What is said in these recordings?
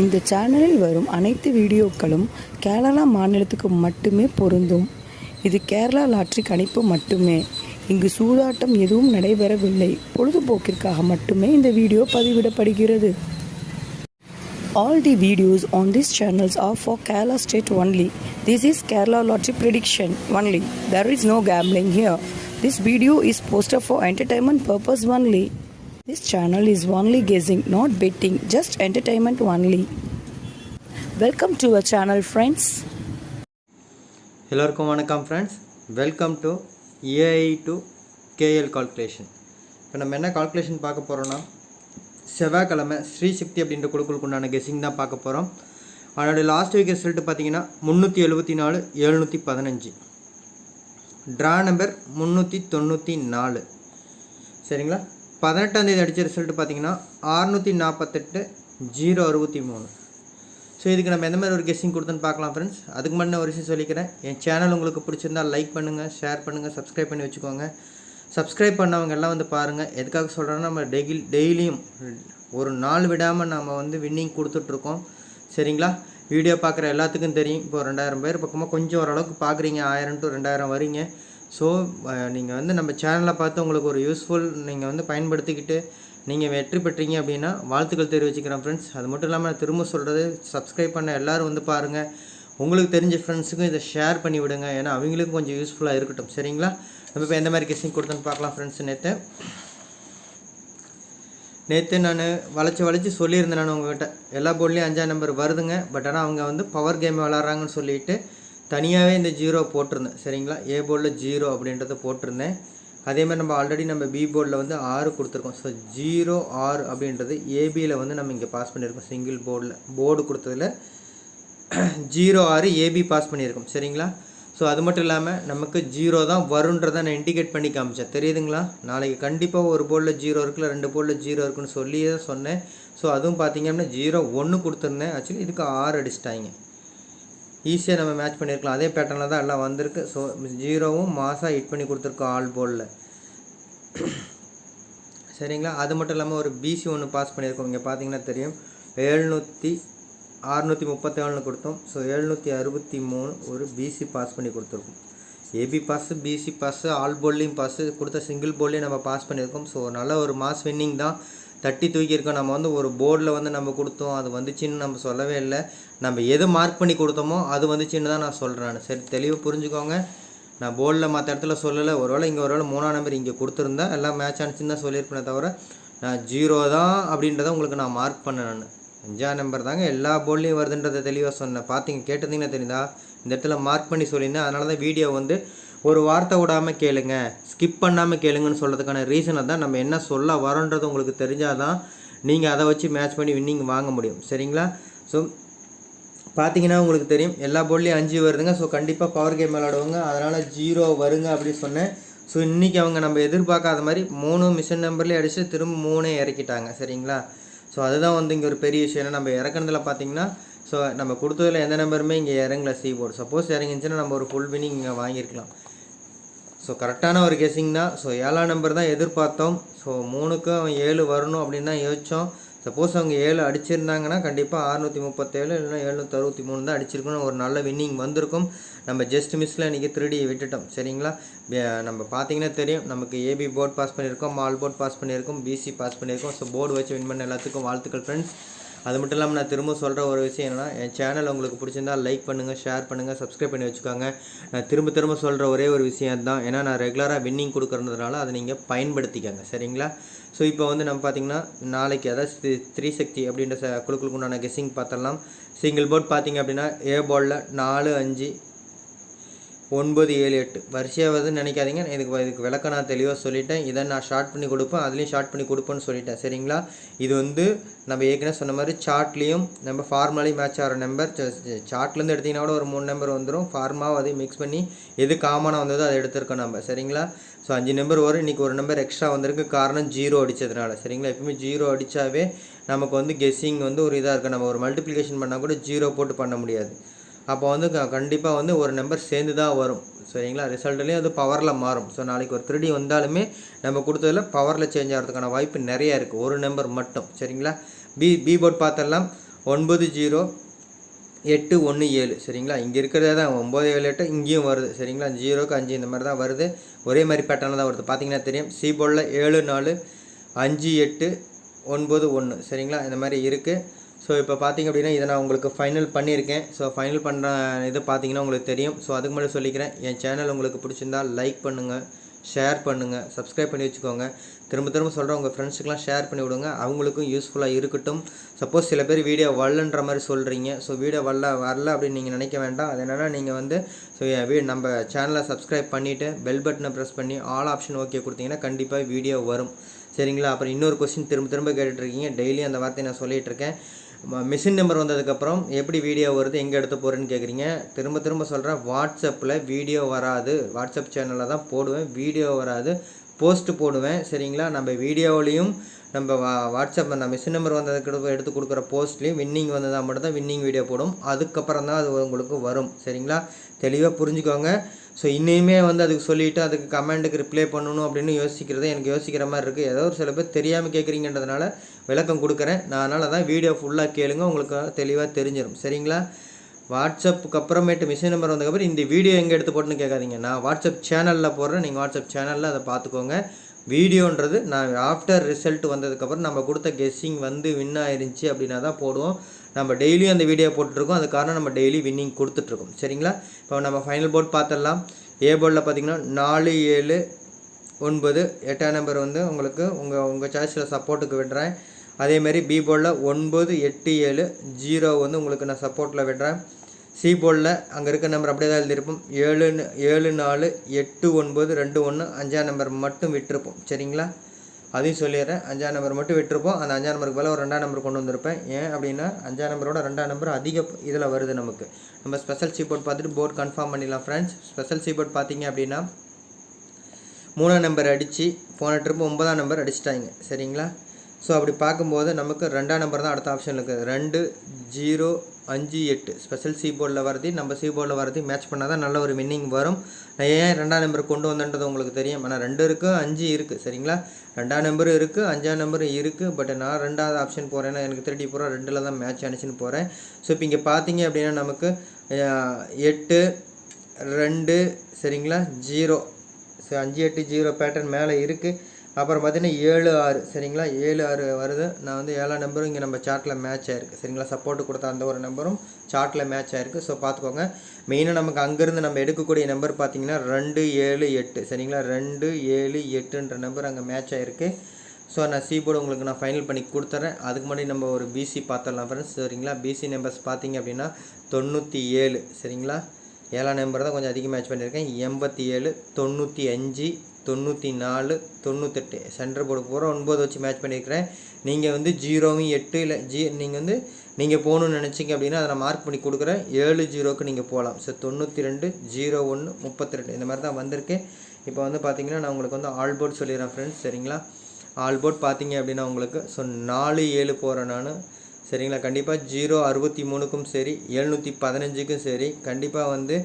இந்த சேனலில் வரும் அனைத்து வீடியோக்களும் கேரளா மாநிலத்துக்கு மட்டுமே பொருந்தும். இது கேரளா லாட்டரி கணிப்பு மட்டுமே. இங்கு சூதாட்டம் எதுவும் நடைபெறவில்லை. பொழுதுபோக்கிற்காக மட்டுமே இந்த video பதிவிடப்படுகிறது. All the videos on these channels are for Kerala state only. This is Kerala lottery prediction only. There is no gambling here. This video is posted for entertainment purpose only. This channel is only guessing, not betting, just entertainment only. Welcome to our channel, friends. எல்லாருக்கும் வணக்கம் friends, welcome to AI to KL calculation. இப்போ நம்ம என்ன calculation பார்க்க போகிறோன்னா, செவ்வாய்க்கிழமை ஸ்ரீசக்தி அப்படின்ற குழுக்களுக்கு உண்டான கெஸிங் தான் பார்க்க போகிறோம். அதனுடைய லாஸ்ட் வீக் ரிசல்ட்டு பார்த்தீங்கன்னா 374 715, ட்ரா நம்பர் 394. சரிங்களா? 18ஆம் தேதி அடித்த ரிசல்ட்டு பார்த்தீங்கன்னா 648 063. ஸோ இதுக்கு நம்ம எந்த மாதிரி ஒரு கெஸ்ஸிங் கொடுத்துன்னு பார்க்கலாம் ஃப்ரெண்ட்ஸ். அதுக்கு முன்னே ஒரு விஷயம் சொல்லிக்கிறேன். என் சேனல் உங்களுக்கு பிடிச்சிருந்தால் லைக் பண்ணுங்கள், ஷேர் பண்ணுங்கள், சப்ஸ்கிரைப் பண்ணி வச்சுக்கோங்க. சப்ஸ்கிரைப் பண்ணவங்க எல்லாம் வந்து பாருங்கள். எதுக்காக சொல்கிறேன்னா, நம்ம டெய்லியும் ஒரு நாள் விடாமல் நம்ம வந்து வின்னிங் கொடுத்துட்ருக்கோம். சரிங்களா? வீடியோ பார்க்குற எல்லாத்துக்கும் தெரியும். இப்போது 2000 பேர் பக்கமாக கொஞ்சம் ஓரளவுக்கு பார்க்குறீங்க, 1000 to 2000 வரீங்க. ஸோ நீங்கள் வந்து நம்ம சேனலை பார்த்து உங்களுக்கு ஒரு யூஸ்ஃபுல் நீங்கள் வந்து பயன்படுத்திக்கிட்டு நீங்கள் வெற்றி பெற்றீங்க அப்படின்னா வாழ்த்துக்கள் தெரிவிச்சுக்கிறேன் ஃப்ரெண்ட்ஸ். அது மட்டும் இல்லாமல் நான் திரும்ப சொல்கிறது, சப்ஸ்கிரைப் பண்ண எல்லோரும் வந்து பாருங்கள். உங்களுக்கு தெரிஞ்ச ஃப்ரெண்ட்ஸுக்கும் இதை ஷேர் பண்ணி விடுங்க, ஏன்னா அவங்களுக்கும் கொஞ்சம் யூஸ்ஃபுல்லாக இருக்கட்டும். சரிங்களா? நம்ம இப்போ எந்த மாதிரி கெஸ்ஸிங் கொடுத்தோன்னு பார்க்கலாம் ஃப்ரெண்ட்ஸ். நேற்று நான் வளைச்சி சொல்லியிருந்தேன். நான் உங்கள்கிட்ட எல்லா போர்ட்லேயும் 5ஆம் நம்பர் வருதுங்க. பட் ஆனால் அவங்க வந்து பவர் கேம் விளாட்றாங்கன்னு சொல்லிட்டு தனியாகவே இந்த 0 போட்டிருந்தேன். சரிங்களா? ஏ போர்டில் 0 அப்படின்றத போட்டிருந்தேன். அதேமாதிரி நம்ம ஆல்ரெடி நம்ம பி போர்டில் வந்து 6 கொடுத்துருக்கோம். ஸோ 0 6 அப்படின்றது ஏபியில் வந்து நம்ம இங்கே பாஸ் பண்ணியிருக்கோம். சிங்கிள் போர்டு கொடுத்ததில் 0 6 ஏபி பாஸ் பண்ணியிருக்கோம். சரிங்களா? ஸோ அது மட்டும் இல்லாமல் நமக்கு 0 தான் வருன்றதை நான் இண்டிகேட் பண்ணி காமிச்சேன். தெரியுதுங்களா? நாளைக்கு கண்டிப்பாக ஒரு போர்டில் 0 இருக்குல்ல, 2 போர்டில் 0 இருக்குன்னு சொல்லியே சொன்னேன். ஸோ அதுவும் பார்த்தீங்க அப்படின்னா 0 1 கொடுத்துருந்தேன். ஆக்சுவலி இதுக்கு 6 அடிச்சிட்டாங்க. ஈஸியாக நம்ம மேட்ச் பண்ணியிருக்கலாம். அதே பேட்டர்னில் தான் எல்லாம் வந்திருக்கு. ஸோ 0வும் மாசாக ஹிட் பண்ணி கொடுத்துருக்கோம் ஆல் போர்டில். சரிங்களா? அது மட்டும் இல்லாமல் ஒரு பிசி ஒன்று பாஸ் பண்ணியிருக்கோம். இங்கே பார்த்தீங்கன்னா தெரியும், 637 கொடுத்தோம். ஸோ 763 ஒரு பிசி பாஸ் பண்ணி கொடுத்துருக்கோம். AP pass, PC pass, all போர்ட்லேயும் பாஸு கொடுத்த சிங்கிள் போர்ட்லேயும் நம்ம பாஸ் பண்ணியிருக்கோம். ஸோ நல்ல ஒரு மாஸ் வின்னிங் தான், தட்டி தூக்கியிருக்கோம். நம்ம வந்து ஒரு போர்டில் வந்து நம்ம கொடுத்தோம், அது வந்துச்சின்னு நம்ம சொல்லவே இல்லை. நம்ம எது மார்க் பண்ணி கொடுத்தோமோ அது வந்துச்சின்னு தான் நான் சொல்கிறேன். சரி, தெளிவாக புரிஞ்சுக்கோங்க. நான் போர்டில் மற்ற இடத்துல சொல்லலை. ஒருவேளை இங்கே ஒருவேளை 3ஆம் நம்பர் இங்கே கொடுத்துருந்தா எல்லாம் மேட்ச் ஆனிச்சின்னு தான் சொல்லியிருப்பேனே தவிர, நான் 0 தான் அப்படின்றத உங்களுக்கு நான் மார்க் பண்ணேன். நான் 5ஆம் நம்பர் தாங்க எல்லா போர்ட்லேயும் வருதுன்றதை தெளிவாக சொன்னேன். பார்த்தீங்க, கேட்டிருந்தீங்கன்னா தெரியுதா? இந்த இடத்துல மார்க் பண்ணி சொல்லியிருந்தேன். அதனால தான் வீடியோ வந்து ஒரு வார்த்தை விடாமல் கேளுங்க, ஸ்கிப் பண்ணாமல் கேளுங்கன்னு சொல்கிறதுக்கான ரீசனை தான். நம்ம என்ன சொல்ல வரோன்றது உங்களுக்கு தெரிஞ்சால் தான் நீங்கள் அதை வச்சு மேட்ச் பண்ணி வின்னிங் வாங்க முடியும். சரிங்களா? ஸோ பார்த்தீங்கன்னா உங்களுக்கு தெரியும், எல்லா போர்ட்லேயும் 5 வருதுங்க. ஸோ கண்டிப்பாக பவர் கேம் விளாடுவாங்க, அதனால் 0 வருங்க அப்படின்னு சொன்னேன். ஸோ இன்றைக்கி அவங்க நம்ம எதிர்பார்க்காத மாதிரி 3 மிஷன் நம்பர்லேயே அடித்து திரும்ப 3 இறக்கிட்டாங்க. சரிங்களா? ஸோ அதுதான் வந்து இங்கே ஒரு பெரிய விஷயம். ஏன்னா நம்ம இறக்குறதுல பார்த்தீங்கன்னா, ஸோ நம்ம கொடுத்ததில் எந்த நம்பருமே இங்கே இறங்கல. சி போர்டு சப்போஸ் இறங்கிச்சுன்னா நம்ம ஒரு ஃபுல் வின்னிங் இங்கே வாங்கியிருக்கலாம். ஸோ கரெக்டான ஒரு கெஸிங் தான். ஸோ 7ஆம் நம்பர் தான் எதிர்பார்த்தோம். ஸோ 3க்கு அவன் 7 வரணும் அப்படின்னு தான் யோசித்தோம். சப்போஸ் அவங்க 7 அடிச்சிருந்தாங்கன்னா கண்டிப்பாக 637 இல்லைன்னா 763 தான் அடிச்சிருக்கணும். ஒரு நல்ல வின்னிங் வந்திருக்கும். நம்ம ஜஸ்ட் மிஸ்ஸில் இன்றைக்கி 3D விட்டுட்டோம். சரிங்களா? நம்ம பார்த்தீங்கன்னா தெரியும், நமக்கு ஏபி போர்டு பாஸ் பண்ணியிருக்கோம், மால் போர்டு பாஸ் பண்ணியிருக்கோம், பிசி பாஸ் பண்ணியிருக்கோம். ஸோ போர்டு வச்சு வின் பண்ண எல்லாத்துக்கும் வாழ்த்துக்கள் ஃப்ரெண்ட்ஸ். அது மட்டும் இல்லாமல் நான் திரும்ப சொல்கிற ஒரு விஷயம் என்னென்னா, என் சேனல் உங்களுக்கு பிடிச்சிருந்தால் லைக் பண்ணுங்கள், ஷேர் பண்ணுங்கள், சப்ஸ்கிரைப் பண்ணி வச்சுக்கோங்க. நான் திரும்ப சொல்கிற ஒரே ஒரு விஷயம் தான், ஏன்னா நான் ரெகுலராக வின்னிங் கொடுக்குறதுனால அதை நீங்கள் பயன்படுத்திக்கோங்க. சரிங்களா? ஸோ இப்போ வந்து நம்ம பார்த்திங்கன்னா நாளைக்கு அதாவது ஸ்ரீசக்தி அப்படின்ற குழுக்களுக்கு உண்டான கெஸ்ஸிங் பார்த்துடலாம். சிங்கிள் போர்ட் பார்த்திங்க அப்படின்னா ஏ போர்டில் 4 5 9 7 8 வரிசையாக வருதுன்னு நினைக்காதீங்க. இதுக்கு விளக்கம் நான் தெளிவாக சொல்லிட்டேன். இதை நான் ஷார்ட் பண்ணி கொடுப்பேன், அதுலேயும் ஷார்ட் பண்ணி கொடுப்பேன்னு சொல்லிட்டேன். சரிங்களா? இது வந்து நம்ம ஏற்கனவே சொன்ன மாதிரி சார்ட்லேயும் நம்ம ஃபார்முலாலையும் மேட்ச் ஆகிற நம்பர். சார்ட்லேருந்து எடுத்திங்கன்னா கூட ஒரு 3 நம்பர் வந்துடும். ஃபார்மாவை அதையும் மிக்ஸ் பண்ணி எது காமனாக வந்ததோ அதை எடுத்துருக்கோம் நம்ம. சரிங்களா? ஸோ 5 நம்பர் வரும். இன்றைக்கி ஒரு நம்பர் எக்ஸ்ட்ரா வந்திருக்கு, காரணம் 0 அடித்ததுனால. சரிங்களா? எப்பவுமே 0 அடித்தாவே நமக்கு வந்து கெஸ்ஸிங் வந்து ஒரு இதாக இருக்குது. நம்ம ஒரு மல்டிப்ளிகேஷன் பண்ணால் கூட 0 போட்டு பண்ண முடியாது. அப்போ வந்து கண்டிப்பாக வந்து ஒரு நம்பர் சேர்ந்து தான் வரும். சரிங்களா? ரிசல்ட்லேயும் அது பவரில் மாறும். ஸோ நாளைக்கு ஒரு 3D வந்தாலுமே நம்ம கொடுத்ததில் பவரில் சேஞ்ச் ஆகிறதுக்கான வாய்ப்பு நிறையா இருக்குது, ஒரு நம்பர் மட்டும். சரிங்களா? பி போர்ட் பார்த்தெல்லாம் 908117 சரிங்களா. இங்கே இருக்கிறதே தான் 978 இங்கேயும் வருது சரிங்களா. 0க்கு 5 இந்த மாதிரி தான் வருது. ஒரே மாதிரி பேட்டர்னில் தான் வருது. பார்த்தீங்கன்னா தெரியும். சி போர்டில் 745891 சரிங்களா. இந்த மாதிரி இருக்குது. ஸோ இப்போ பார்த்தீங்க அப்படின்னா இதை நான் உங்களுக்கு ஃபைனல் பண்ணியிருக்கேன். ஸோ ஃபைனல் பண்ணுற இது பார்த்தீங்கன்னா உங்களுக்கு தெரியும். ஸோ அதுக்கு முன்னாடி சொல்லிக்கிறேன், என் சேனல் உங்களுக்கு பிடிச்சிருந்தால் லைக் பண்ணுங்கள், ஷேர் பண்ணுங்கள், சப்ஸ்கிரைப் பண்ணி வச்சுக்கோங்க. திரும்ப திரும்ப சொல்கிறேன், உங்கள் ஃப்ரெண்ட்ஸுக்கெலாம் ஷேர் பண்ணி விடுங்க, அவங்களுக்கும் யூஸ்ஃபுல்லாக இருக்கட்டும். சப்போஸ் சில பேர் வீடியோ வரலன்ற மாதிரி சொல்கிறீங்க. ஸோ வீடியோ வரல அப்படின்னு நீங்கள் நினைக்க வேண்டாம். அது என்னென்னா நீங்கள் வந்து ஸோ நம்ம சேனலை சப்ஸ்கிரைப் பண்ணிவிட்டு பெல் பட்டனை ப்ரெஸ் பண்ணி ஆல் ஆப்ஷன் ஓகே கொடுத்தீங்கன்னா கண்டிப்பாக வீடியோ வரும் சரிங்களா. அப்புறம் இன்னொரு கொஸ்டின் திரும்ப கேட்டுட்ருக்கீங்க. டெய்லி அந்த வார்த்தையை நான் சொல்லிகிட்ருக்கேன். மிஷின் நம்பர் வந்ததுக்கப்புறம் எப்படி வீடியோ வருது, எங்கே எடுத்து போகிறேன்னு கேட்குறீங்க. திரும்ப சொல்கிறேன், வாட்ஸ்அப்பில் வீடியோ வராது. வாட்ஸ்அப் சேனலில் தான் போடுவேன், வீடியோ வராது. போஸ்ட்டு போடுவேன் சரிங்களா. நம்ம வீடியோவிலையும் நம்ம வாட்ஸ்அப் அந்த மிஷின் நம்பர் வந்ததுக்கு எடுத்து கொடுக்குற போஸ்ட்லேயும் வின்னிங் வந்ததாக மட்டும் தான் வின்னிங் வீடியோ போடும். அதுக்கப்புறம் தான் அது உங்களுக்கு வரும் சரிங்களா. தெளிவாக புரிஞ்சுக்கோங்க. ஸோ இன்னுமே வந்து அதுக்கு சொல்லிவிட்டு அதுக்கு கமெண்ட்டுக்கு ரிப்ளை பண்ணணும் அப்படின்னு யோசிக்கிறது எனக்கு யோசிக்கிற மாதிரி இருக்குது. ஏதோ ஒரு சில பேர் தெரியாமல் கேட்குறீங்கன்றதுனால விளக்கம் கொடுக்குறேன் நான். அதனால தான் வீடியோ ஃபுல்லாக கேளுங்க, உங்களுக்கு தெளிவாக தெரிஞ்சிடும் சரிங்களா. வாட்ஸ்அப்புக்கு அப்புறமேட்டு மிஷின் நம்பர் வந்ததுக்கப்புறம் இந்த வீடியோ எங்கே எடுத்து போட்டுன்னு கேட்காதீங்க. நான் வாட்ஸ்அப் சேனலில் போடுறேன், நீங்கள் வாட்ஸ்அப் சேனலில் அதை பார்த்துக்கோங்க. வீடியோன்றது நான் ஆஃப்டர் ரிசல்ட் வந்ததுக்கப்புறம் நம்ம கொடுத்த கெஸ்ஸிங் வந்து வின் ஆயிருந்துச்சு அப்படின்னா தான் போடுவோம். நம்ம டெய்லியும் அந்த வீடியோ போட்டுருக்கோம், அது காரணம் நம்ம டெய்லி வின்னிங் கொடுத்துட்ருக்கோம் சரிங்களா. இப்போ நம்ம ஃபைனல் போர்ட் பார்த்துடலாம். ஏ போர்டில் பார்த்தீங்கன்னா 479 8ஆம் நம்பர் வந்து உங்களுக்கு உங்கள் சாய்ஸில் சப்போர்ட்டுக்கு விடுறேன். அதேமாரி பி போர்டில் 987 0 வந்து உங்களுக்கு நான் சப்போர்ட்டில் விடுறேன். சி போர்டில் அங்கே இருக்க நம்பர் அப்படியே தான் எழுதியிருப்போம். 748921 5ஆம் நம்பர் மட்டும் விட்டுருப்போம் சரிங்களா. அதையும் சொல்லிடுறேன், 5ஆம் நம்பர் மட்டும் விட்டுருப்போம். அந்த 5ஆம் நம்பருக்கு மேலே ஒரு 2ஆம் நம்பர் கொண்டு வந்திருப்பேன். ஏன் அப்படின்னா 5ஆம் நம்பரோட 2ஆம் நம்பர் அதிக இதில் வருது நமக்கு. நம்ம ஸ்பெஷல் சி போர்ட் பார்த்துட்டு போர்ட் கன்ஃபார்ம் பண்ணிடலாம் ஃப்ரெண்ட்ஸ். ஸ்பெஷல் சி போர்ட் பார்த்தீங்க அப்படின்னா 3ஆம் நம்பர் அடித்து போன ட்ரிப்பு 9ஆம் நம்பர் அடிச்சிட்டாங்க சரிங்களா. ஸோ அப்படி பார்க்கும்போது நமக்கு 2ஆம் நம்பர் தான் அடுத்த ஆப்ஷன் இருக்குது. 2058 ஸ்பெஷல் சி போர்டில் வரது நம்ம சி போர்டில் வரது மேட்ச் பண்ணால் தான் நல்ல ஒரு வின்னிங் வரும். நான் ஏன் 2ஆம் நம்பர் கொண்டு வந்தேன்றது உங்களுக்கு தெரியும். ஆனால் 2 இருக்குது 5 இருக்குது சரிங்களா. 2ஆம் நம்பரும் இருக்குது 5ஆம் நம்பரும் இருக்குது. பட் நான் 2வது ஆப்ஷன் போகிறேன், எனக்கு 30 பூரா 2ல் தான் மேட்ச் அனுப்பிச்சின்னு போகிறேன். ஸோ இப்போ இங்கே பார்த்தீங்க அப்படின்னா நமக்கு 8 2 சரிங்களா 0 5 8 0 பேட்டர்ன் மேலே இருக்குது. அப்புறம் பார்த்தீங்கன்னா 7 6 சரிங்களா. 7 6 வருது. நான் வந்து 7ஆம் நம்பரும் இங்கே நம்ம சார்ட்டில் மேட்ச் ஆயிருக்கு சரிங்களா. சப்போர்ட்டு கொடுத்த அந்த ஒரு நம்பரும் சார்ட்டில் மேட்ச் ஆயிருக்கு. ஸோ பார்த்துக்கோங்க. மெயினாக நமக்கு அங்கேருந்து நம்ம எடுக்கக்கூடிய நம்பர் பார்த்தீங்கன்னா 2 7 8 சரிங்களா. 2 7 8ன்ற நம்பர் அங்கே மேட்ச் ஆயிருக்கு. ஸோ நான் சி போர்டு உங்களுக்கு நான் ஃபைனல் பண்ணி கொடுத்துட்றேன். அதுக்கு முன்னாடி நம்ம ஒரு பிசி பார்த்துடலாம் ஃப்ரெண்ட்ஸ் சரிங்களா. பிசி நம்பர்ஸ் பார்த்தீங்க அப்படின்னா 97 சரிங்களா. 7ஆம் நம்பர் தான் கொஞ்சம் அதிகம் மேட்ச் பண்ணியிருக்கேன். 87 95 94 98 சென்டர் போர்டு பூரா 9 வச்சு மேட்ச் பண்ணியிருக்கிறேன். நீங்கள் வந்து 0 8 இல்லை நீங்கள் போகணுன்னு நினச்சிங்க அப்படின்னா அதை நான் மார்க் பண்ணி கொடுக்குறேன். 7 0க்கு நீங்கள் போகலாம். ஸோ 92 01 32 இந்த மாதிரி தான் வந்திருக்கு. இப்போ வந்து பார்த்தீங்கன்னா நான் உங்களுக்கு வந்து ஆல் போர்ட் சொல்லிடுறேன் ஃப்ரெண்ட்ஸ் சரிங்களா. ஆல் போர்ட் பார்த்தீங்க அப்படின்னா உங்களுக்கு ஸோ 4 7 போகிறேன் நான் சரிங்களா. கண்டிப்பாக 063க்கும் சரி 715க்கும் சரி கண்டிப்பாக வந்து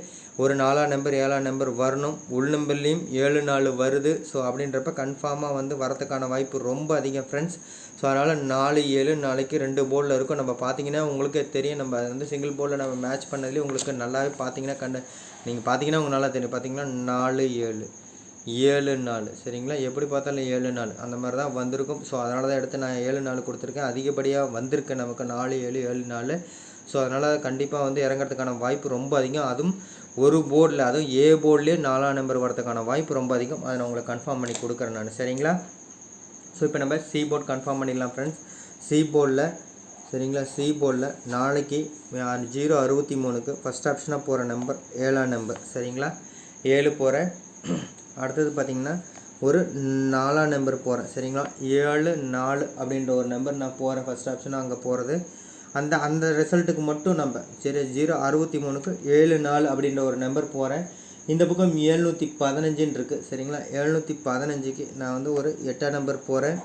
ஒரு 4ஆம் நம்பர் 7ஆம் நம்பர் வரணும். உள் நம்பர்லேயும் 7 4 வருது. ஸோ அப்படின்றப்ப கன்ஃபார்மாக வந்து வரதுக்கான வாய்ப்பு ரொம்ப அதிகம் ஃப்ரெண்ட்ஸ். ஸோ அதனால் 4 7 நாளைக்கு 2 போர்டில் இருக்கும். நம்ம பார்த்தீங்கன்னா உங்களுக்கே தெரியும், நம்ம வந்து சிங்கிள் போர்டில் நம்ம மேட்ச் பண்ணதுலேயே உங்களுக்கு நல்லாவே பார்த்தீங்கன்னா நீங்கள் பார்த்தீங்கன்னா உங்களுக்கு நல்லா தெரியும். பார்த்தீங்கன்னா 4 7 7 4 சரிங்களா. எப்படி பார்த்தாலும் 7 4 அந்த மாதிரி தான் வந்திருக்கும். ஸோ அதனால தான் எடுத்து நான் 7 4 கொடுத்துருக்கேன். அதிகப்படியாக வந்திருக்கு நமக்கு 4 7 7 4. ஸோ அதனால் கண்டிப்பாக வந்து இறங்கிறதுக்கான வாய்ப்பு ரொம்ப அதிகம். அதுவும் ஒரு போர்டில், அதுவும் ஏ போர்ட்லேயே 4ஆம் நம்பர் வரதுக்கான வாய்ப்பு ரொம்ப அதிகம். அதை நான் உங்களுக்கு கன்ஃபார்ம் பண்ணி கொடுக்குறேன் நான் சரிங்களா. ஸோ இப்போ நம்ம சி போர்ட் கன்ஃபார்ம் பண்ணிடலாம் ஃப்ரெண்ட்ஸ். சி போர்டில் சரிங்களா. சி போர்டில் நாளைக்கு 063க்கு ஃபஸ்ட் ஆப்ஷனாக போகிற நம்பர் 7ஆம் நம்பர் சரிங்களா. 7 போகிறேன். அடுத்தது பார்த்திங்கன்னா ஒரு 4ஆம் நம்பர் போகிறேன் சரிங்களா. 7 4 அப்படின்ற ஒரு நம்பர் நான் போகிறேன் ஃபஸ்ட் ஆப்ஷனாக அங்கே போகிறது. அந்த ரிசல்ட்டுக்கு மட்டும் நம்ம சரி 063க்கு 7 4 அப்படின்ற ஒரு நம்பர் போகிறேன். இந்த பக்கம் 715 இருக்குது சரிங்களா. 715க்கு நான் வந்து ஒரு 8ஆம் நம்பர் போகிறேன்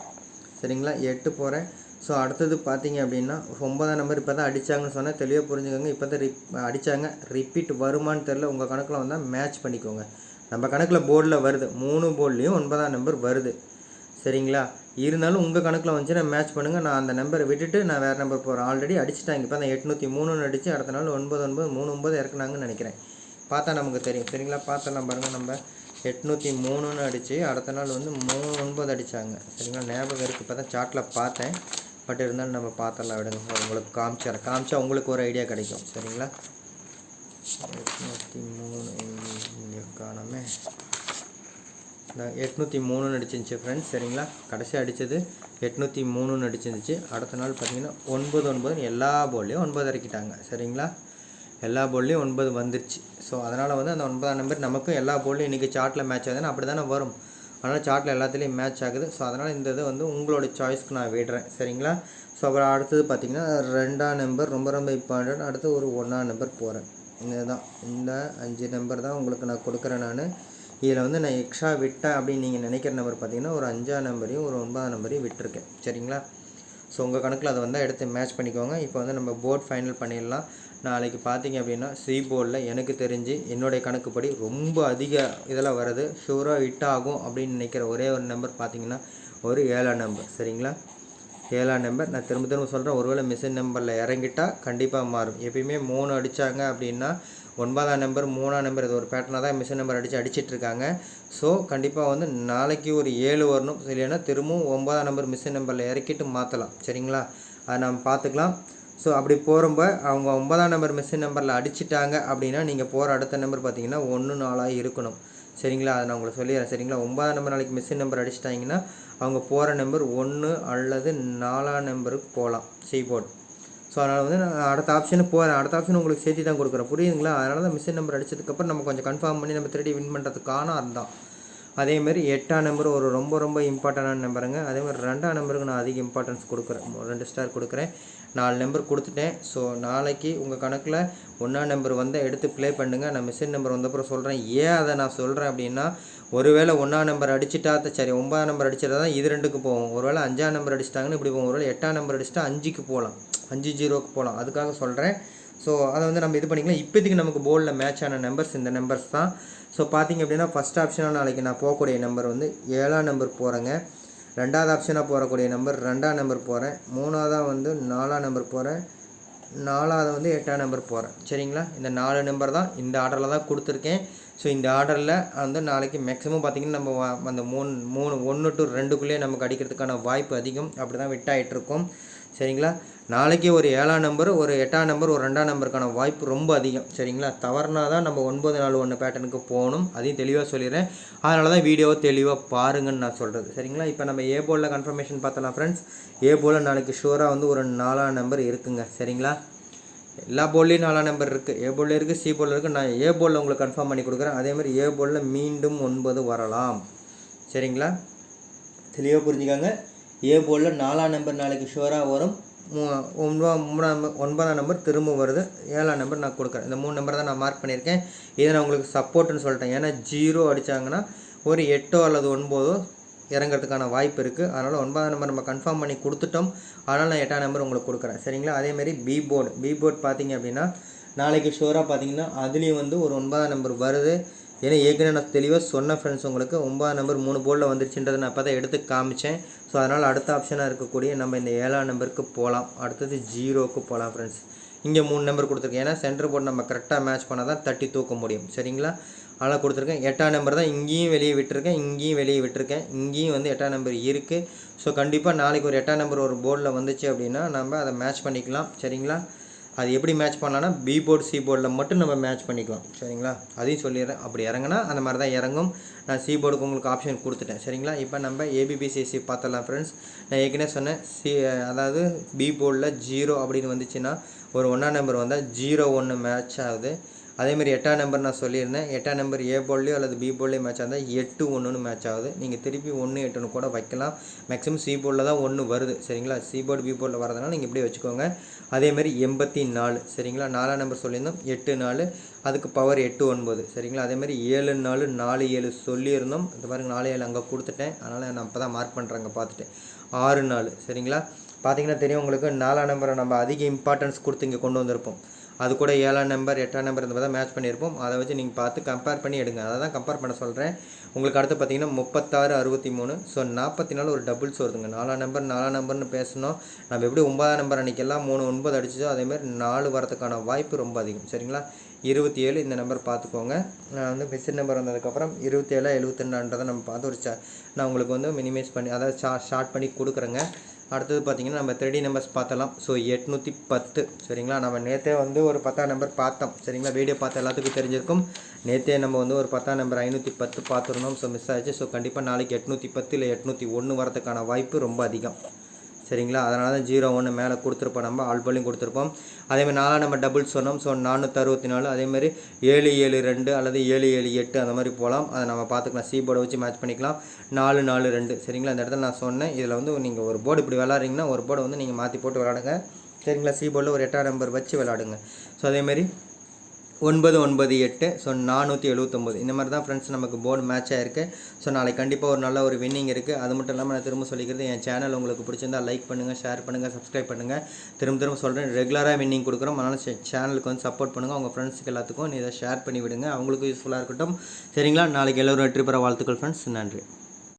சரிங்களா. 8 போகிறேன். ஸோ அடுத்தது பார்த்தீங்க அப்படின்னா 9ஆம் நம்பர் இப்போ தான் அடித்தாங்கன்னு சொன்னால் தெளிவாக புரிஞ்சுக்கோங்க. இப்போ தான் அடித்தாங்க. ரிப்பீட் வருமானு தெரில. உங்கள் கணக்கில் வந்தால் மேட்ச் பண்ணிக்கோங்க. நம்ம கணக்கில் போர்டில் வருது, 3 போர்ட்லேயும் 9ஆம் நம்பர் வருது சரிங்களா. இருந்தாலும் உங்கள் கணக்கில் வந்துச்சுன்னா மேட்ச் பண்ணுங்கள். நான் அந்த நம்பரை விட்டுட்டு நான் வேறு நம்பர் போகிறேன். ஆல்ரெடி அடிச்சிட்டாங்க. இப்போ தான் 803 அடித்து அடுத்த நாள் 9939 இறக்குனாங்கன்னு நினைக்கிறேன். பார்த்தா நமக்கு தெரியும். சரிங்களா? பார்த்தலாம் பாருங்கள். நம்ம 803 அடித்து அடுத்த நாள் வந்து 39 அடித்தாங்க. சரிங்களா? ஞாபகம் இருக்குது. இப்போ தான் சார்ட்டில் பார்த்தேன். பட் இருந்தாலும் நம்ம பார்த்தலாம் விடுங்க. உங்களுக்கு காமிச்சா உங்களுக்கு ஒரு ஐடியா கிடைக்கும். சரிங்களா? 803 காணாமே. 803 அடிச்சிருந்துச்சு ஃப்ரெண்ட்ஸ். சரிங்களா? கடைசி அடித்தது 803 அடிச்சிருந்துச்சு. அடுத்த நாள் பார்த்தீங்கன்னா 99 எல்லா போர்ட்லேயும் 9 இறக்கிட்டாங்க. சரிங்களா? எல்லா போர்ட்லேயும் 9 வந்துருச்சு. ஸோ அதனால் வந்து அந்த 9ஆம் நம்பர் நமக்கும் எல்லா போர்ட்லேயும் இன்றைக்கி சார்ட்டில் மேட்ச் ஆகுதுன்னா அப்படி தானே வரும். அதனால் சார்ட்டில் எல்லாத்துலேயும் மேட்ச் ஆகுது. ஸோ அதனால் இந்த இது வந்து உங்களோட சாய்ஸ்க்கு நான் விடுறேன். சரிங்களா? ஸோ அப்புறம் அடுத்தது பார்த்திங்கன்னா 2ஆம் நம்பர் ரொம்ப ரொம்ப இம்பார்ட்டன்ட். அடுத்து ஒரு 1ஆம் நம்பர் போகிறேன். இதுதான் இந்த 5 நம்பர் தான் உங்களுக்கு நான் கொடுக்குறேன். நான் இதில் வந்து நான் எக்ஸ்ட்ரா விட்டேன் அப்படின்னு நீங்கள் நினைக்கிற நம்பர் பார்த்திங்கன்னா ஒரு 5ஆம் நம்பரையும் ஒரு 9ஆம் நம்பரையும் விட்டுருக்கேன். சரிங்களா? ஸோ உங்கள் கணக்கில் அதை வந்து எடுத்து மேட்ச் பண்ணிக்கோங்க. இப்போ வந்து நம்ம போர்ட் ஃபைனல் பண்ணிடலாம். நாளைக்கு பார்த்தீங்க அப்படின்னா சி போர்டில் எனக்கு தெரிஞ்சு என்னுடைய கணக்குப்படி ரொம்ப அதிக இதெல்லாம் வருது, ஷூராக ஹிட் ஆகும் அப்படின்னு நினைக்கிற ஒரே ஒரு நம்பர் பார்த்தீங்கன்னா ஒரு 7ஆம் நம்பர். சரிங்களா? 7ஆம் நம்பர் நான் திரும்ப திரும்ப சொல்கிறேன். ஒருவேளை மிஷின் நம்பரில் இறங்கிட்டால் கண்டிப்பாக மாறும். எப்பயுமே 3 அடித்தாங்க அப்படின்னா 9ஆம் நம்பர் 3ஆம் நம்பர் இது ஒரு பேட்டர்னாக தான் மிஷின் நம்பர் அடிச்சிட்ருக்காங்க. ஸோ கண்டிப்பாக வந்து நாளைக்கு ஒரு 7 வரணும். இல்லைன்னா திரும்பவும் 9ஆம் நம்பர் மிஷின் நம்பரில் இறக்கிட்டு மாற்றலாம். சரிங்களா? அதை நம்ம பார்த்துக்கலாம். ஸோ அப்படி போகிறப்ப அவங்க 9ஆம் நம்பர் மிஷின் நம்பரில் அடிச்சிட்டாங்க அப்படின்னா நீங்கள் போகிற அடுத்த நம்பர் பார்த்தீங்கன்னா 1 4 இருக்கணும். சரிங்களா? அதை நான் உங்களுக்கு சொல்லிடுறேன். சரிங்களா? 9ஆம் நம்பர் நாளைக்கு மிஷின் நம்பர் அடிச்சிட்டாங்கன்னா அவங்க போகிற நம்பர் 1 அல்லது 4ஆம் நம்பருக்கு போகலாம் சி போர்டு. ஸோ அதனால் வந்து நான் அடுத்த ஆப்ஷனுக்கு போகிறேன். அடுத்த ஆப்ஷன் உங்களுக்கு சேர்த்து தான் கொடுக்குறேன். புரியுதுங்களா? அதனால தான் மிஷின் நம்பர் அடித்ததுக்கப்புறம் நம்ம கொஞ்சம் கன்ஃபார்ம் பண்ணி நம்ம திருடி வின் பண்ணுறதுக்கான அதுதான். அதேமாதிரி 8ஆம் நம்பர் ஒரு ரொம்ப ரொம்ப இம்பார்ட்டண்டான நம்பருங்க. அதேமாதிரி 2ஆம் நம்பருக்கு நான் அதிக இம்பார்ட்டன்ஸ் கொடுக்குறேன். 2 ஸ்டார் கொடுக்குறேன். 4 நம்பர் கொடுத்துட்டேன். ஸோ நாளைக்கு உங்கள் கணக்கில் 1ஆம் நம்பர் வந்து எடுத்து ப்ளே பண்ணுங்கள். நான் மிஷின் நம்பர் வந்தப்புறம் சொல்கிறேன். ஏன் அதை நான் சொல்கிறேன் அப்படின்னா ஒருவேளை 1ஆம் நம்பர் அடிச்சிட்டா சரி 9ஆம் நம்பர் அடிச்சிட்டா தான் இது 2க்கு போகும். ஒருவேளை 5ஆம் நம்பர் அடிச்சிட்டாங்கன்னு இப்படி போகும். ஒருவேளை 8ஆம் நம்பர் அடிச்சிட்டா 5க்கு போகலாம், 5-0க்கு போகலாம். அதுக்காக சொல்கிறேன். ஸோ அதை வந்து நம்ம இது பண்ணிக்கலாம். இப்போதைக்கு நமக்கு போர்டில் மேட்ச் ஆன நம்பர்ஸ் இந்த நம்பர்ஸ் தான். ஸோ பார்த்திங்க அப்படின்னா ஃபஸ்ட் ஆப்ஷனாக நாளைக்கு நான் போகக்கூடிய நம்பர் வந்து 7ஆம் நம்பர் போகிறேங்க. 2வது ஆப்ஷனாக போகக்கூடிய நம்பர் 2ஆம் நம்பர் போகிறேன். 3ஆவதாக வந்து 4ஆம் நம்பர் போகிறேன். 4ஆவது வந்து 8ஆம் நம்பர் போகிறேன். சரிங்களா? இந்த 4 நம்பர் தான் இந்த ஆர்டரில் தான் கொடுத்துருக்கேன். ஸோ இந்த ஆர்டரில் வந்து நாளைக்கு மேக்ஸிமம் பார்த்திங்கன்னா நம்ம அந்த 1 to 2க்குள்ளேயே நமக்கு அடிக்கிறதுக்கான வாய்ப்பு அதிகம். அப்படி தான் விட்டாயிட்ருக்கோம். சரிங்களா? நாளைக்கு ஒரு 7ஆம் நம்பர் ஒரு 8ஆம் நம்பர் ஒரு 2ஆம் நம்பருக்கான வாய்ப்பு ரொம்ப அதிகம். சரிங்களா? தவறுனா தான் நம்ம 9-4-1 பேட்டர்னுக்கு போகணும். அதையும் தெளிவாக சொல்லிடுறேன். அதனால தான் வீடியோவை தெளிவாக பாருங்கன்னு நான் சொல்கிறது. சரிங்களா? இப்போ நம்ம ஏ போர்டில் கன்ஃபர்மேஷன் பார்த்தலாம் ஃப்ரெண்ட்ஸ். ஏ போர்டில் நாளைக்கு ஷூராக வந்து ஒரு 4ஆம் நம்பர் இருக்குங்க. சரிங்களா? எல்லா போர்ட்லேயும் 4ஆம் நம்பர் இருக்குது. ஏ போர்டில் இருக்குது, சி போர்டில் இருக்குது. நான் ஏ போர்டில் உங்களுக்கு கன்ஃபார்ம் பண்ணி கொடுக்குறேன். அதேமாதிரி ஏ போர்டில் மீண்டும் 9 வரலாம். சரிங்களா? தெளிவாக புரிஞ்சுக்காங்க. ஏ போர்டில் 4ஆம் நம்பர் நாளைக்கு ஷூராக வரும். 9ஆம் நம்பர் திரும்ப வருது. 7ஆம் நம்பர் நான் கொடுக்குறேன். இந்த 3 நம்பர் தான் நான் மார்க் பண்ணியிருக்கேன். இதை நான் உங்களுக்கு சப்போர்ட்டுன்னு சொல்லிட்டேன். ஏன்னா 0 அடித்தாங்கன்னா ஒரு 8 அல்லது 9 இறங்கிறதுக்கான வாய்ப்பு இருக்குது. அதனால் 9ஆம் நம்பர் நம்ம கன்ஃபார்ம் பண்ணி கொடுத்துட்டோம். அதனால் நான் 8ஆம் நம்பர் உங்களுக்கு கொடுக்குறேன். சரிங்களா? அதேமாதிரி பி போர்டு பார்த்தீங்க அப்படின்னா நாளைக்கு ஷூராக பார்த்தீங்கன்னா அதுலேயும் வந்து ஒரு 9ஆம் நம்பர் வருது. ஏன்னா ஏற்கனவே நான் தெளிவாக சொன்ன ஃப்ரெண்ட்ஸ் உங்களுக்கு 9ஆம் நம்பர் 3 போர்டில் வந்துருச்சுன்றதை நான் அப்போ தான் எடுத்து காமிச்சேன். ஸோ அதனால் அடுத்த ஆப்ஷனாக இருக்கக்கூடிய நம்ம இந்த 7ஆம் நம்பருக்கு போகலாம். அடுத்தது 0க்கு போகலாம் ஃப்ரெண்ட்ஸ். இங்கே 3 நம்பர் கொடுத்துருக்கேன். ஏன்னா சென்டர் போர்டு நம்ம கரெக்டாக மேட்ச் பண்ணால் தான் தட்டி தூக்க முடியும். சரிங்களா? அதனால் கொடுத்துருக்கேன். 8ஆம் நம்பர் தான் இங்கேயும் வெளியே விட்டுருக்கேன், இங்கேயும் வெளியே விட்டுருக்கேன். இங்கேயும் வந்து 8ஆம் நம்பர் இருக்குது. ஸோ கண்டிப்பாக நாளைக்கு ஒரு 8ஆம் நம்பர் ஒரு போர்டில் வந்துச்சு அப்படின்னா நம்ம அதை மேட்ச் பண்ணிக்கலாம். சரிங்களா? அது எப்படி மேட்ச் பண்ணலான்னா பி போர்டு சி போர்டில் மட்டும் நம்ம மேட்ச் பண்ணிக்கலாம். சரிங்களா? அதையும் சொல்லிடுறேன். அப்படி இறங்கினா அந்த மாதிரி தான் இறங்கும். நான் சி போர்டுக்கு உங்களுக்கு ஆப்ஷன் கொடுத்துட்டேன். சரிங்களா? இப்போ நம்ம ஏபிபிசிசி பார்த்துடலாம் ஃப்ரெண்ட்ஸ். நான் ஏற்கனவே சொன்னேன் அதாவது பி போர்டில் 0 அப்படின்னு வந்துச்சுன்னா ஒரு 1ஆம் நம்பர் வந்தால் 0-1 மேட்ச் ஆகுது. அதேமாதிரி 8ஆம் நம்பர் நான் சொல்லியிருந்தேன். 8ஆம் நம்பர் ஏ போர்ட்லேயோ அல்லது பி போர்ட்லேயோ மேட்ச் ஆகுது 8-1 மேட்ச் ஆகுது. நீங்கள் திருப்பி 1-8 கூட வைக்கலாம். மேக்ஸிமம் சி போர்டில் தான் 1 வருது. சரிங்களா? சி போர்டு பி போர்டில் வரதுனால நீங்கள் இப்படி வச்சுக்கோங்க. அதேமாதிரி 84. சரிங்களா? 4ஆம் நம்பர் சொல்லியிருந்தோம். 8-4 அதுக்கு பவர் 8-9. சரிங்களா? அதேமாதிரி 7-4 4-7 சொல்லியிருந்தோம். இது பாருங்கள் 4-7 அங்கே கொடுத்துட்டேன். அதனால் நான் அப்போ தான் மார்க் பண்ணுறேங்க பார்த்துட்டேன். 6-4. சரிங்களா? பார்த்தீங்கன்னா தெரியும் உங்களுக்கு 4ஆம் நம்பரை நம்ம அதிக இம்பார்ட்டன்ஸ் கொடுத்து இங்கே கொண்டு வந்திருப்போம். அது கூட 7ஆம் நம்பர் 8ஆம் நம்பர் இந்த மாதிரி தான் மேட்ச் பண்ணியிருப்போம். அதை வச்சு நீங்கள் பார்த்து கம்பேர் பண்ணி எடுங்க. அதை தான் கம்பேர் பண்ண சொல்கிறேன். உங்களுக்கு அடுத்து பார்த்தீங்கன்னா 36 63. ஸோ 44 ஒரு டபுள்ஸ் வருதுங்க. 4ஆம் நம்பர்னு பேசணும். நம்ம எப்படி 9ஆம் நம்பர் அன்றைக்கெல்லாம் 3 9 அடிச்சதோ அதேமாதிரி 4 வரதுக்கான வாய்ப்பு ரொம்ப அதிகம். சரிங்களா? 27 இந்த நம்பர் பார்த்துக்கோங்க. நான் வந்து மிஸ்ஸின் நம்பர் வந்ததுக்கப்புறம் 27 72 நம்ம பார்த்து நான் உங்களுக்கு வந்து மினிமைஸ் பண்ணி அதாவது ஷார்ட் பண்ணி கொடுக்குறேங்க. அடுத்தது பார்த்திங்கன்னா நம்ம 3D நம்பர்ஸ் பார்த்தலாம். ஸோ 810. சரிங்களா? நம்ம நேற்றே வந்து ஒரு 10ஆம் நம்பர் பார்த்தோம். சரிங்களா? வீடியோ பார்த்த எல்லாத்துக்கும் தெரிஞ்சிருக்கும். நேற்றே நம்ம வந்து ஒரு 10ஆம் நம்பர் 510 பார்த்துருந்தோம். ஸோ மிஸ் ஆகிடுச்சு. ஸோ கண்டிப்பாக நாளைக்கு 810 இல்லை 801 வரதுக்கான வாய்ப்பு ரொம்ப அதிகம். சரிங்களா? அதனால தான் 01 மேலே கொடுத்துருப்போம். நம்ம ஆல்போலையும் கொடுத்துருப்போம். அதேமாதிரி 4ஆம் நம்பர் டபுள் சொன்னோம். ஸோ 464. அதேமாதிரி 772 அல்லது 778 அந்த மாதிரி போகலாம். அதை நம்ம பார்த்துக்கலாம். சி போர்டை வச்சு மேட்ச் பண்ணிக்கலாம். 442. சரிங்களா? இந்த இடத்துல நான் சொன்னேன். இதில் வந்து நீங்கள் ஒரு போர்டு இப்படி விளாட்றீங்கன்னா ஒரு போர்டை வந்து நீங்கள் மாற்றி போட்டு விளாடுங்க. சரிங்களா? சி போர்டில் ஒரு 8ஆம் நம்பர் வச்சு விளாடுங்க. ஸோ அதேமாதிரி 998. ஸோ 479. இந்த மாதிரி தான் ஃப்ரெண்ட்ஸ் நமக்கு போர்டு மேட்ச் ஆகிருக்கு. ஸோ நாளைக்கு கண்டிப்பாக ஒரு நல்ல ஒரு வின்னிங் இருக்குது. அது மட்டும் இல்லாமல் நான் திரும்ப சொல்லிக்கிறது, என் சேனல் உங்களுக்கு பிடிச்சிருந்தால் லைக் பண்ணுங்கள், ஷேர் பண்ணுங்கள், சப்ஸ்கிரைப் பண்ணுங்கள். திரும்ப சொல்கிறேன், ரெகுலராக வின்னிங் கொடுக்குறோம். அதனால் சேனலுக்கு வந்து சப்போர்ட் பண்ணுங்கள். உங்கள் ஃப்ரெண்ட்ஸுக்கு எல்லாத்துக்கும் இதை ஷேர் பண்ணி விடுங்க. அவங்களுக்கும் யூஸ்ஃபுல்லாக இருக்கட்டும். சரிங்களா? நாளைக்கு எல்லோரும் வெற்றி பெற வாழ்த்துக்கள் ஃப்ரெண்ட்ஸ். நன்றி.